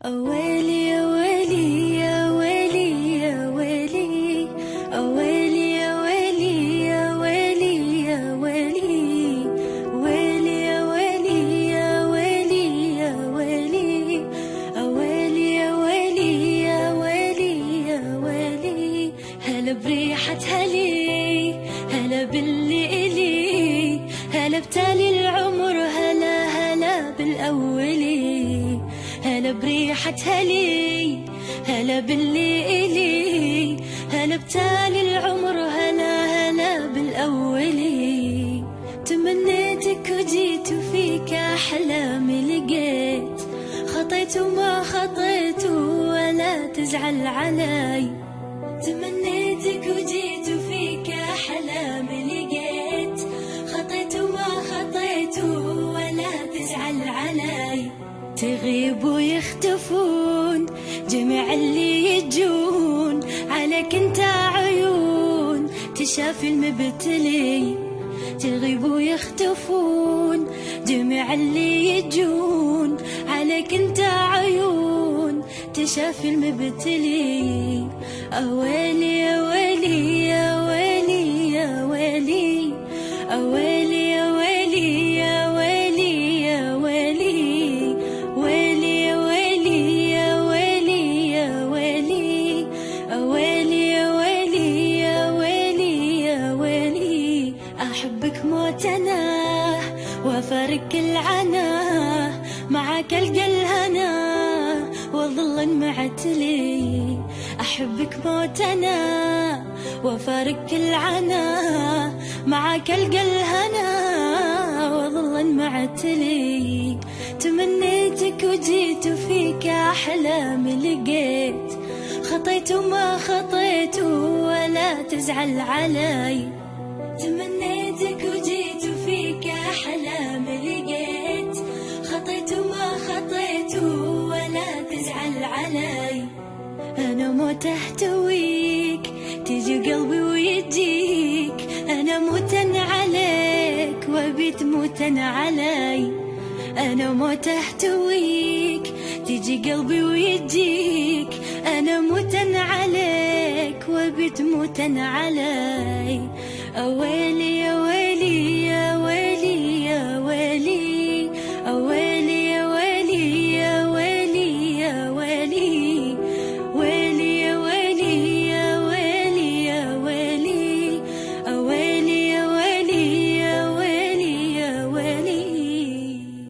أويلي يا ويلي يا ويلي يا ويلي، أويلي يا ويلي يا ويلي يا ويلي، ويلي يا ويلي يا ويلي يا ويلي، أويلي يا ويلي يا ويلي يا ويلي. هلا بريحة هلي، هلا باللي إلي، هلا بتالي العمر، هلا هلا بالأولي. هلا بريحة هلي، هلا باللي إلي، هلا بتالي العمر، هلا هلا بالأولي. تمنيتك وجيت وفيك أحلامي لقيت، خطيت وما خطيت ولا تزعل علي. تمنيتك وجيت وفيك أحلامي لقيت، خطيت وما خطيت ولا تزعل علي. تغيب ويختفون جميع اللي يجون، عليك انت عيون تشافي المبتلي. تغيب ويختفون جميع اللي يجون، عليك انت عيون تشافي المبتلي. أويلي يا ويلي يا ويلي يا ويلي، أويلي يا ويلي يا ويلي يا ويلي، ويلي يا ويلي يا ويلي يا ويلي، أويلي يا ويلي يا ويلي يا ويلي. أحبك موت أنا وأفارق العنا، معك ألقى الهنا وظل معتلي. أحبك موت أنا وأفارق العنا، معك ألقى الهنا وظل معتلي. تمنيتك وجيت وفيك أحلامي لقيت، خطيت وما خطيت ولا تزعل علي. تمنيتك وجيت وفيك أحلامي لقيت، خطيت وما خطيت ولا تزعل علي. أنا موت أحتويك تجي قلبي ويجيك، أنا موتن عليك وبيت موتن علي. أنا موت أحتويك تجي قلبي ويجيك، أنا موتن عليك وبيت موتن علي. أويلي يا ويلي